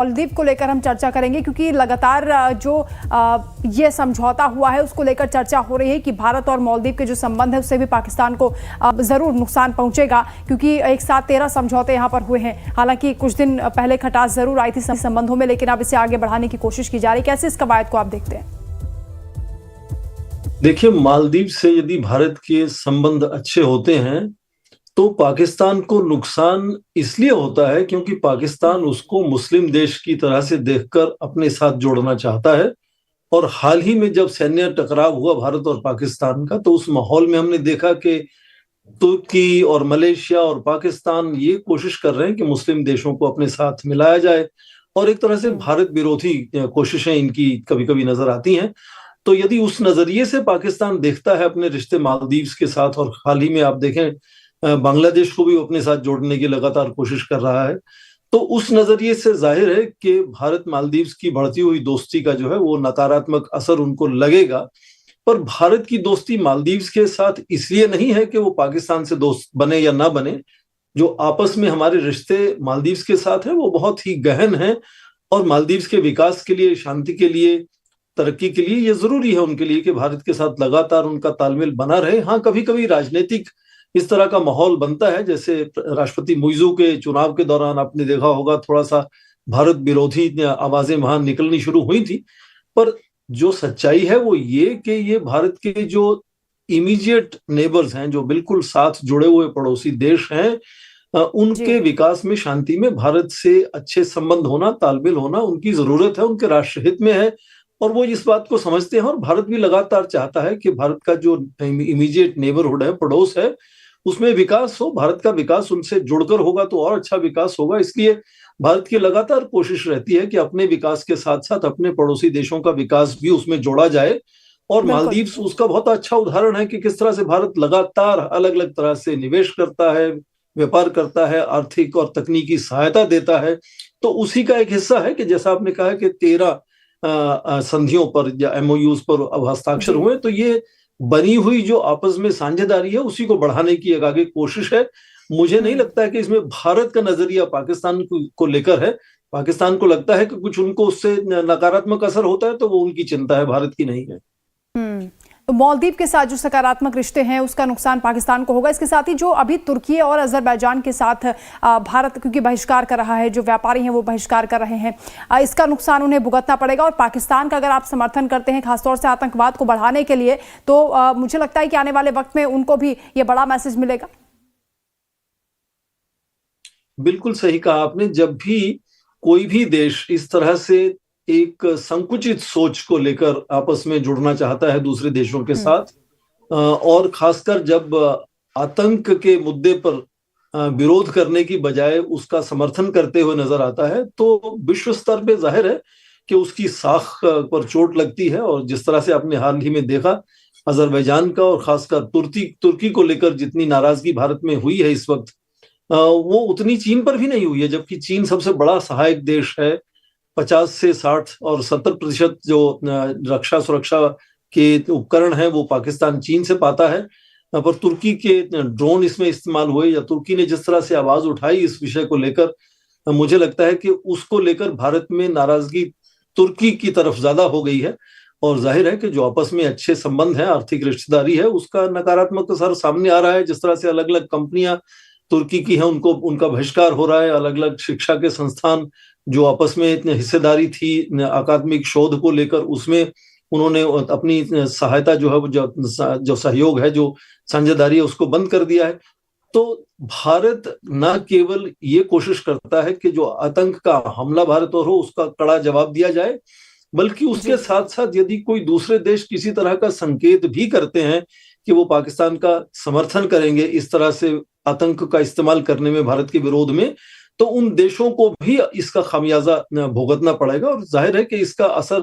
मालदीव को लेकर हम चर्चा करेंगे क्योंकि लगातार जो ये समझौता हुआ है उसको लेकर चर्चा हो रही है कि भारत और मालदीव के जो संबंध है उससे भी पाकिस्तान को जरूर नुकसान पहुंचेगा, क्योंकि एक साथ 13 समझौते यहां पर हुए हैं। हालांकि कुछ दिन पहले खटास जरूर आई थी संबंधों में, लेकिन अब इसे आगे बढ़ाने की कोशिश की जा रही है। कैसे इस कवायद को आप देखते हैं? देखिए, मालदीव से यदि भारत के संबंध अच्छे होते हैं तो पाकिस्तान को नुकसान इसलिए होता है क्योंकि पाकिस्तान उसको मुस्लिम देश की तरह से देखकर अपने साथ जोड़ना चाहता है। और हाल ही में जब सैन्य टकराव हुआ भारत और पाकिस्तान का, तो उस माहौल में हमने देखा कि तुर्की और मलेशिया और पाकिस्तान ये कोशिश कर रहे हैं कि मुस्लिम देशों को अपने साथ मिलाया जाए, और एक तरह से भारत विरोधी कोशिशें इनकी कभी कभी नजर आती हैं। तो यदि उस नजरिए से पाकिस्तान देखता है अपने रिश्ते मालदीव के साथ, और हाल ही में आप देखें बांग्लादेश को भी अपने साथ जोड़ने की लगातार कोशिश कर रहा है, तो उस नजरिए से जाहिर है कि भारत मालदीव की बढ़ती हुई दोस्ती का जो है वो नकारात्मक असर उनको लगेगा। पर भारत की दोस्ती मालदीव के साथ इसलिए नहीं है कि वो पाकिस्तान से दोस्त बने या ना बने। जो आपस में हमारे रिश्ते मालदीव के साथ है वो बहुत ही गहन है, और मालदीव के विकास के लिए, शांति के लिए, तरक्की के लिए ये जरूरी है उनके लिए कि भारत के साथ लगातार उनका तालमेल बना रहे। हाँ, कभी कभी राजनीतिक इस तरह का माहौल बनता है, जैसे राष्ट्रपति मुइज़ू के चुनाव के दौरान आपने देखा होगा थोड़ा सा भारत विरोधी आवाजें वहां निकलनी शुरू हुई थी। पर जो सच्चाई है वो ये कि ये भारत के जो इमीडिएट नेबर्स हैं, जो बिल्कुल साथ जुड़े हुए पड़ोसी देश हैं, उनके विकास में, शांति में भारत से अच्छे संबंध होना, तालमेल होना उनकी जरूरत है, उनके राष्ट्रहित में है। और वो इस बात को समझते हैं, और भारत भी लगातार चाहता है कि भारत का जो इमीडिएट नेबरहुड है, पड़ोस है, उसमें विकास हो। भारत का विकास उनसे जुड़कर होगा तो और अच्छा विकास होगा। इसलिए भारत की लगातार कोशिश रहती है कि अपने विकास के साथ साथ अपने पड़ोसी देशों का विकास भी उसमें जोड़ा जाए। और मालदीव उसका बहुत अच्छा उदाहरण है कि किस तरह से भारत लगातार अलग अलग तरह से निवेश करता है, व्यापार करता है, आर्थिक और तकनीकी सहायता देता है। तो उसी का एक हिस्सा है कि जैसा आपने कहा कि 13 संधियों पर या एमओयूज पर अब हस्ताक्षर हुए, तो ये बनी हुई जो आपस में साझेदारी है उसी को बढ़ाने की एक आगे कोशिश है। मुझे नहीं लगता है कि इसमें भारत का नजरिया पाकिस्तान को लेकर है। पाकिस्तान को लगता है कि कुछ उनको उससे नकारात्मक असर होता है तो वो उनकी चिंता है, भारत की नहीं है। तो मालदीव के साथ जो सकारात्मक रिश्ते हैं उसका नुकसान पाकिस्तान को होगा। इसके साथ ही जो अभी तुर्की और अजरबैजान के साथ भारत क्योंकि बहिष्कार कर रहा है, जो व्यापारी हैं वो बहिष्कार कर रहे हैं, इसका नुकसान उन्हें भुगतना पड़ेगा। और पाकिस्तान का अगर आप समर्थन करते हैं खासतौर से आतंकवाद को बढ़ाने के लिए, तो मुझे लगता है कि आने वाले वक्त में उनको भी ये बड़ा मैसेज मिलेगा। बिल्कुल सही कहा आपने। जब भी कोई भी देश इस तरह से एक संकुचित सोच को लेकर आपस में जुड़ना चाहता है दूसरे देशों के साथ, और खासकर जब आतंक के मुद्दे पर विरोध करने की बजाय उसका समर्थन करते हुए नजर आता है, तो विश्व स्तर पे जाहिर है कि उसकी साख पर चोट लगती है। और जिस तरह से आपने हाल ही में देखा अजरबैजान का और खासकर तुर्की को लेकर जितनी नाराजगी भारत में हुई है इस वक्त, वो उतनी चीन पर भी नहीं हुई है, जबकि चीन सबसे बड़ा सहायक देश है। 50 से 60 और 70% जो रक्षा सुरक्षा के उपकरण हैं वो पाकिस्तान चीन से पाता है। पर तुर्की के ड्रोन इसमें इस्तेमाल हुए, या तुर्की ने जिस तरह से आवाज उठाई इस विषय को लेकर, मुझे लगता है कि उसको लेकर भारत में नाराजगी तुर्की की तरफ ज्यादा हो गई है। और जाहिर है कि जो आपस में अच्छे संबंध है, आर्थिक रिश्तेदारी है, उसका नकारात्मक असर सामने आ रहा है। जिस तरह से अलग अलग कंपनियां तुर्की की हैं उनका बहिष्कार हो रहा है, अलग अलग शिक्षा के संस्थान जो आपस में इतनी हिस्सेदारी थी अकादमिक शोध को लेकर, उसमें उन्होंने अपनी सहायता जो है, जो सहयोग है, जो साझेदारी है, उसको बंद कर दिया है। तो भारत न केवल ये कोशिश करता है कि जो आतंक का हमला भारत और हो उसका कड़ा जवाब दिया जाए, बल्कि उसके साथ साथ यदि कोई दूसरे देश किसी तरह का संकेत भी करते हैं कि वो पाकिस्तान का समर्थन करेंगे इस तरह से आतंक का इस्तेमाल करने में भारत के विरोध में, तो उन देशों को भी इसका खामियाजा भुगतना पड़ेगा। और जाहिर है कि इसका असर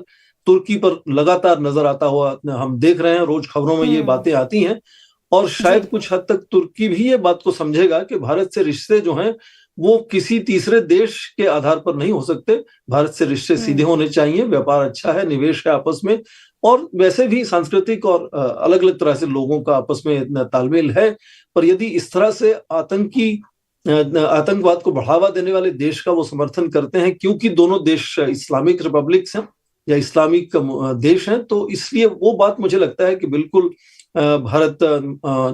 तुर्की पर लगातार नजर आता हुआ हम देख रहे हैं, रोज खबरों में ये बातें आती हैं। और शायद कुछ हद तक तुर्की भी ये बात को समझेगा कि भारत से रिश्ते जो हैं वो किसी तीसरे देश के आधार पर नहीं हो सकते। भारत से रिश्ते सीधे होने चाहिए, व्यापार अच्छा है, निवेश है आपस में, और वैसे भी सांस्कृतिक और अलग अलग तरह से लोगों का आपस में तालमेल है। पर यदि इस तरह से आतंकी आतंकवाद को बढ़ावा देने वाले देश का वो समर्थन करते हैं, क्योंकि दोनों देश इस्लामिक रिपब्लिक्स हैं या इस्लामिक देश हैं। तो इसलिए वो बात मुझे लगता है कि बिल्कुल भारत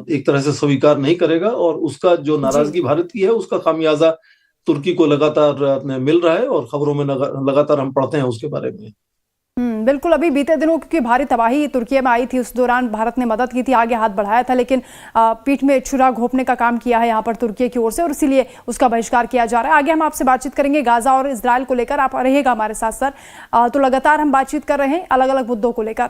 एक तरह से स्वीकार नहीं करेगा, और उसका जो नाराजगी भारत की है उसका खामियाजा तुर्की को लगातार मिल रहा है, और खबरों में लगातार हम पढ़ते हैं उसके बारे में। बिल्कुल, अभी बीते दिनों क्योंकि भारी तबाही तुर्की में आई थी, उस दौरान भारत ने मदद की थी, आगे हाथ बढ़ाया था, लेकिन पीठ में छुरा घोंपने का काम किया है यहाँ पर तुर्की की ओर से, और इसीलिए उसका बहिष्कार किया जा रहा है। आगे हम आपसे बातचीत करेंगे गाजा और इजरायल को लेकर, आप रहेगा हमारे साथ सर। तो लगातार हम बातचीत कर रहे हैं अलग अलग मुद्दों को लेकर।